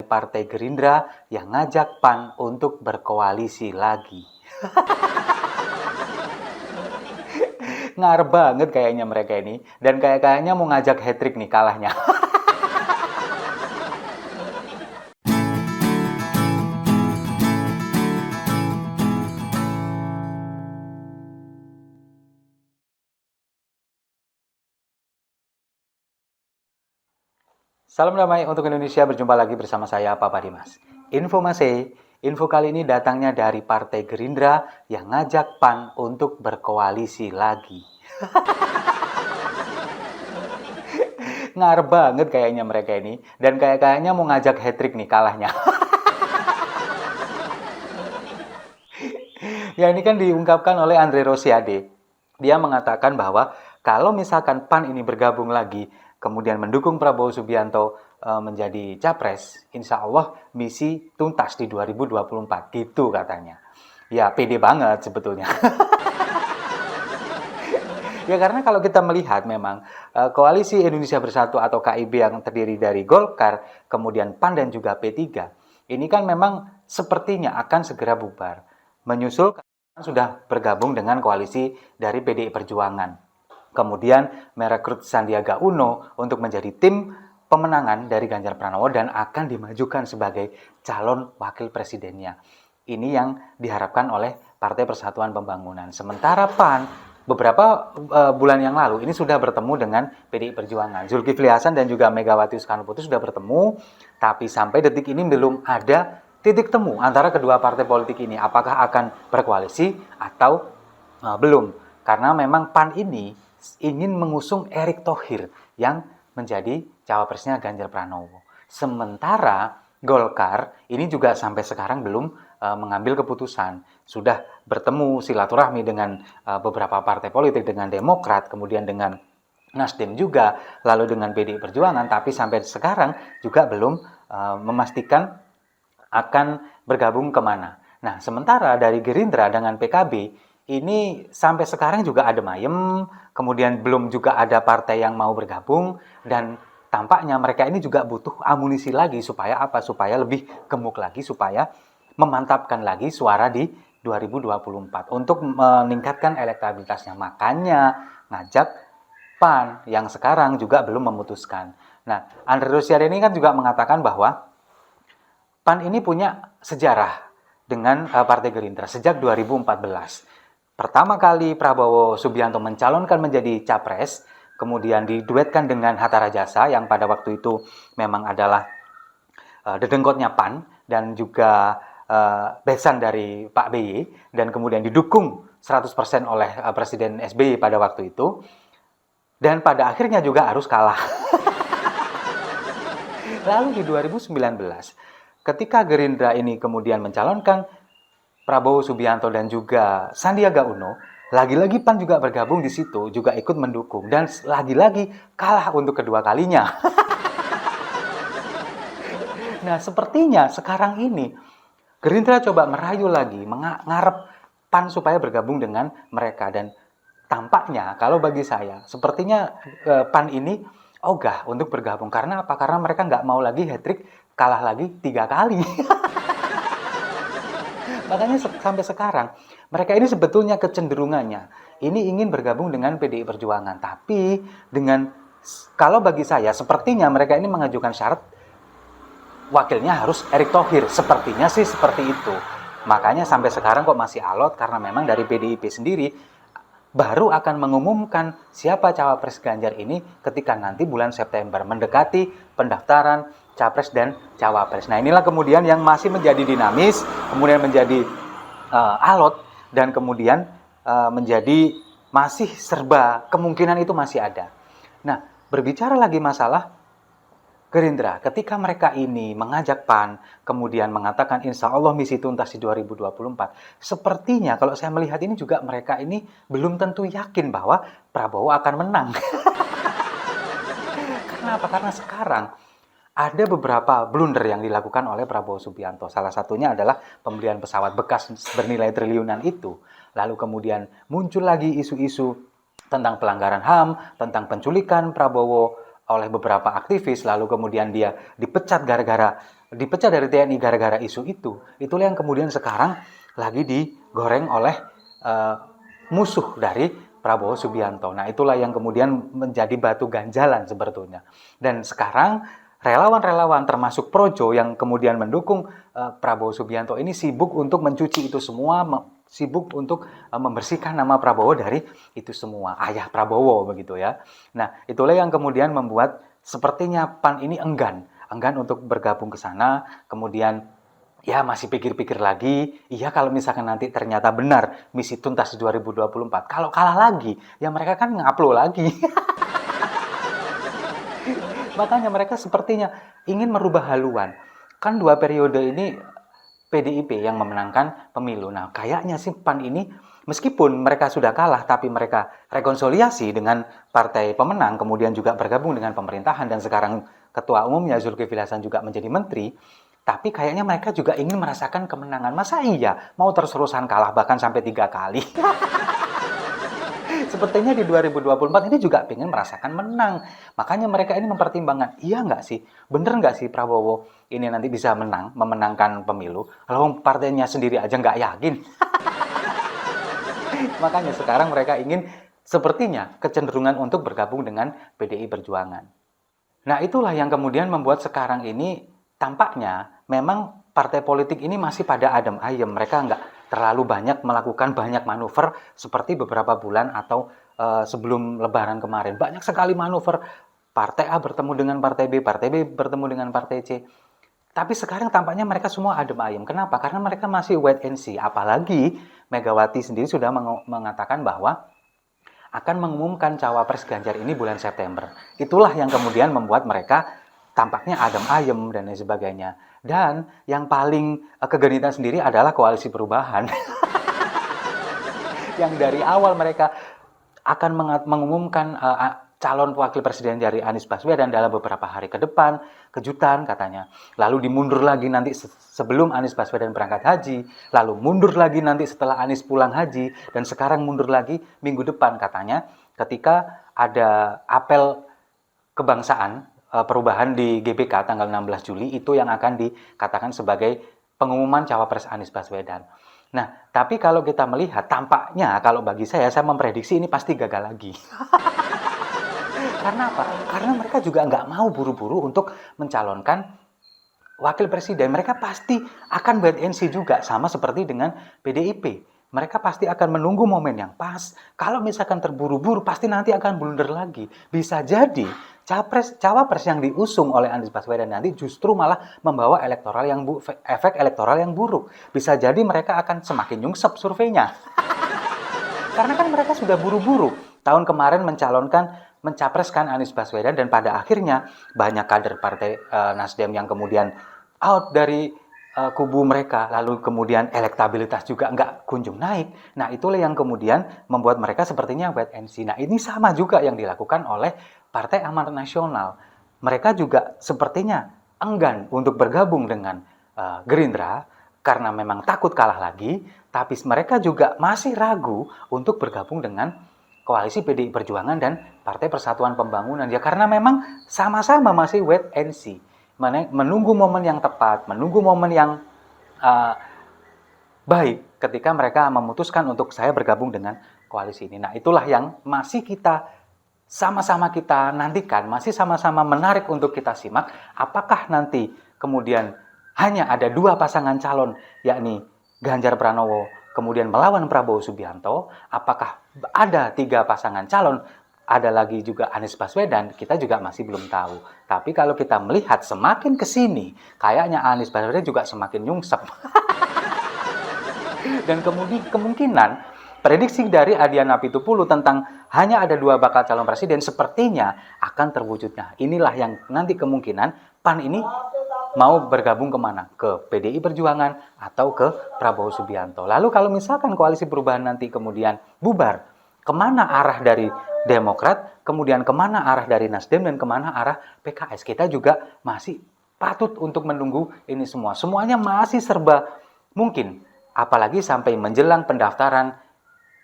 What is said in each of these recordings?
Partai Gerindra yang ngajak PAN untuk berkoalisi lagi. Ngarep banget kayaknya mereka ini. Dan kayaknya mau ngajak hat-trick nih kalahnya. Salam damai untuk Indonesia, berjumpa lagi bersama saya, Papa Dimas. Info kali ini datangnya dari Partai Gerindra yang ngajak PAN untuk berkoalisi lagi. Ngarep banget kayaknya mereka ini. Dan kayaknya mau ngajak hat-trick nih kalahnya. Ya ini kan diungkapkan oleh Andre Rosiade. Dia mengatakan bahwa kalau misalkan PAN ini bergabung lagi, kemudian mendukung Prabowo Subianto menjadi capres, insya Allah misi tuntas di 2024, gitu katanya. Ya pede banget sebetulnya. Ya karena kalau kita melihat memang Koalisi Indonesia Bersatu atau KIB yang terdiri dari Golkar, kemudian PAN dan juga P3, ini kan memang sepertinya akan segera bubar. Menyusul sudah bergabung dengan koalisi dari PDI Perjuangan. Kemudian merekrut Sandiaga Uno untuk menjadi tim pemenangan dari Ganjar Pranowo dan akan dimajukan sebagai calon wakil presidennya. Ini yang diharapkan oleh Partai Persatuan Pembangunan. Sementara PAN beberapa bulan yang lalu ini sudah bertemu dengan PDI Perjuangan. Zulkifli Hasan dan juga Megawati Soekarno Putri sudah bertemu, tapi sampai detik ini belum ada titik temu antara kedua partai politik ini. Apakah akan berkoalisi atau belum? Karena memang PAN ini ingin mengusung Erick Thohir yang menjadi cawapresnya Ganjar Pranowo. Sementara Golkar ini juga sampai sekarang belum mengambil keputusan. Sudah bertemu silaturahmi dengan beberapa partai politik, dengan Demokrat, kemudian dengan Nasdem juga, lalu dengan PDI Perjuangan, tapi sampai sekarang juga belum memastikan akan bergabung kemana. Nah, sementara dari Gerindra dengan PKB, ini sampai sekarang juga ada mayem, kemudian belum juga ada partai yang mau bergabung, dan tampaknya mereka ini juga butuh amunisi lagi supaya apa? Supaya lebih gemuk lagi, supaya memantapkan lagi suara di 2024 untuk meningkatkan elektabilitasnya. Makanya ngajak PAN yang sekarang juga belum memutuskan. Nah, Andre Rosiade ini kan juga mengatakan bahwa PAN ini punya sejarah dengan Partai Gerindra sejak 2014. Pertama kali Prabowo Subianto mencalonkan menjadi capres, kemudian diduetkan dengan Hatta Rajasa yang pada waktu itu memang adalah dedengkotnya PAN dan juga besan dari Pak BY, dan kemudian didukung 100% oleh Presiden SBY pada waktu itu, dan pada akhirnya juga harus kalah. Lalu di 2019, ketika Gerindra ini kemudian mencalonkan Prabowo Subianto dan juga Sandiaga Uno, lagi-lagi PAN juga bergabung di situ, juga ikut mendukung, dan lagi-lagi kalah untuk kedua kalinya. Nah, sepertinya sekarang ini Gerindra coba merayu lagi, ngarep PAN supaya bergabung dengan mereka, dan tampaknya kalau bagi saya sepertinya PAN ini ogah untuk bergabung. Karena apa? Karena mereka nggak mau lagi hat-trick kalah lagi 3 kali. Makanya sampai sekarang mereka ini sebetulnya kecenderungannya ini ingin bergabung dengan PDI Perjuangan, tapi dengan kalau bagi saya sepertinya mereka ini mengajukan syarat wakilnya harus Erick Thohir, sepertinya sih seperti itu. Makanya sampai sekarang kok masih alot, karena memang dari PDIP sendiri baru akan mengumumkan siapa cawapres Ganjar ini ketika nanti bulan September mendekati pendaftaran capres dan cawapres. Nah, inilah kemudian yang masih menjadi dinamis, kemudian menjadi alot, dan kemudian menjadi masih serba kemungkinan itu masih ada. Nah, berbicara lagi masalah Gerindra, ketika mereka ini mengajak PAN, kemudian mengatakan insya Allah misi tuntas di 2024, sepertinya kalau saya melihat ini juga mereka ini belum tentu yakin bahwa Prabowo akan menang. Karena apa? Karena sekarang ada beberapa blunder yang dilakukan oleh Prabowo Subianto. Salah satunya adalah pembelian pesawat bekas bernilai triliunan itu. Lalu kemudian muncul lagi isu-isu tentang pelanggaran HAM, tentang penculikan Prabowo oleh beberapa aktivis, lalu kemudian dia dipecat gara-gara dipecah dari TNI gara-gara isu itu, itulah yang kemudian sekarang lagi digoreng oleh musuh dari Prabowo Subianto. Nah, itulah yang kemudian menjadi batu ganjalan sebetulnya. Dan sekarang relawan-relawan termasuk Projo yang kemudian mendukung Prabowo Subianto ini sibuk untuk mencuci itu semua, sibuk untuk membersihkan nama Prabowo dari itu semua, ayah Prabowo begitu ya. Nah, itulah yang kemudian membuat sepertinya PAN ini enggan untuk bergabung ke sana, kemudian ya masih pikir-pikir lagi, iya kalau misalkan nanti ternyata benar misi tuntas 2024, kalau kalah lagi, ya mereka kan ngupload lagi. Makanya mereka sepertinya ingin merubah haluan. Kan 2 periode ini PDIP yang memenangkan pemilu. Nah, kayaknya sih PAN ini meskipun mereka sudah kalah, tapi mereka rekonsiliasi dengan partai pemenang, kemudian juga bergabung dengan pemerintahan, dan sekarang ketua umumnya Zulkifli Hasan juga menjadi menteri, tapi kayaknya mereka juga ingin merasakan kemenangan. Masa iya mau terus-terusan kalah bahkan sampai 3 kali? Sepertinya di 2024 ini juga ingin merasakan menang. Makanya mereka ini mempertimbangkan, iya nggak sih, bener nggak sih Prabowo ini nanti bisa menang, memenangkan pemilu, kalau partainya sendiri aja nggak yakin. Makanya sekarang mereka ingin sepertinya kecenderungan untuk bergabung dengan PDI Perjuangan. Nah, itulah yang kemudian membuat sekarang ini tampaknya memang partai politik ini masih pada adem ayem. Mereka nggak terlalu banyak melakukan banyak manuver seperti beberapa bulan atau sebelum Lebaran kemarin. Banyak sekali manuver, partai A bertemu dengan partai B bertemu dengan partai C. Tapi sekarang tampaknya mereka semua adem ayem. Kenapa? Karena mereka masih wait and see. Apalagi Megawati sendiri sudah mengatakan bahwa akan mengumumkan cawapres Ganjar ini bulan September. Itulah yang kemudian membuat mereka tampaknya adem ayem dan lain sebagainya. Dan yang paling kegenitan sendiri adalah Koalisi Perubahan. Yang dari awal mereka akan mengumumkan calon wakil presiden dari Anies Baswedan dalam beberapa hari ke depan, kejutan katanya. Lalu dimundur lagi nanti sebelum Anies Baswedan berangkat haji, lalu mundur lagi nanti setelah Anies pulang haji, dan sekarang mundur lagi minggu depan katanya, ketika ada apel kebangsaan perubahan di GBK tanggal 16 Juli, itu yang akan dikatakan sebagai pengumuman cawapres Anies Baswedan. Nah, tapi kalau kita melihat, tampaknya kalau bagi saya memprediksi ini pasti gagal lagi. Karena apa? Karena mereka juga nggak mau buru-buru untuk mencalonkan wakil presiden. Mereka pasti akan wait and see juga, sama seperti dengan PDIP. Mereka pasti akan menunggu momen yang pas. Kalau misalkan terburu-buru, pasti nanti akan blunder lagi. Bisa jadi cawapres yang diusung oleh Anies Baswedan nanti justru malah membawa efek elektoral yang buruk. Bisa jadi mereka akan semakin nyungsep surveinya. Karena kan mereka sudah buru-buru tahun kemarin mencapreskan Anies Baswedan, dan pada akhirnya banyak kader partai Nasdem yang kemudian out dari kubu mereka, lalu kemudian elektabilitas juga nggak kunjung naik. Nah, itulah yang kemudian membuat mereka sepertinya wait and see. Nah, ini sama juga yang dilakukan oleh Partai Amanat Nasional. Mereka juga sepertinya enggan untuk bergabung dengan Gerindra karena memang takut kalah lagi, tapi mereka juga masih ragu untuk bergabung dengan koalisi PDI Perjuangan dan Partai Persatuan Pembangunan. Ya karena memang sama-sama masih wait and see. Menunggu momen yang tepat, menunggu momen yang baik ketika mereka memutuskan untuk saya bergabung dengan koalisi ini. Nah, itulah yang masih sama-sama kita nantikan, masih sama-sama menarik untuk kita simak. Apakah nanti kemudian hanya ada 2 pasangan calon, yakni Ganjar Pranowo kemudian melawan Prabowo Subianto? Apakah ada 3 pasangan calon, ada lagi juga Anies Baswedan? Kita juga masih belum tahu. Tapi kalau kita melihat semakin ke sini, kayaknya Anies Baswedan juga semakin nyungsep. Dan kemungkinan prediksi dari Adian Apitupulu tentang hanya ada 2 bakal calon presiden sepertinya akan terwujudnya. Inilah yang nanti kemungkinan PAN ini mau bergabung kemana? Ke PDI Perjuangan atau ke Prabowo Subianto. Lalu kalau misalkan koalisi perubahan nanti kemudian bubar, kemana arah dari Demokrat, kemudian kemana arah dari Nasdem, dan kemana arah PKS? Kita juga masih patut untuk menunggu ini semua. Semuanya masih serba mungkin, apalagi sampai menjelang pendaftaran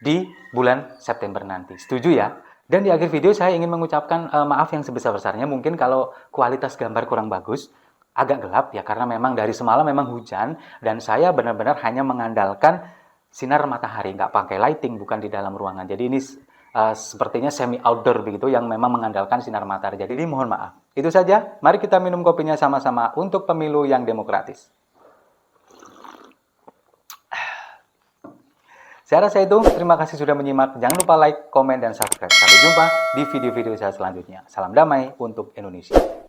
di bulan September nanti. Setuju ya? Dan di akhir video saya ingin mengucapkan maaf yang sebesar-besarnya mungkin kalau kualitas gambar kurang bagus. agak gelap ya, karena memang dari semalam memang hujan dan saya benar-benar hanya mengandalkan sinar matahari, nggak pakai lighting, bukan di dalam ruangan. Jadi ini sepertinya semi outdoor begitu yang memang mengandalkan sinar matahari. Jadi ini mohon maaf. Itu saja, mari kita minum kopinya sama-sama untuk pemilu yang demokratis. Saya rasa itu, terima kasih sudah menyimak. Jangan lupa like, komen, dan subscribe. Sampai jumpa di video-video saya selanjutnya. Salam damai untuk Indonesia.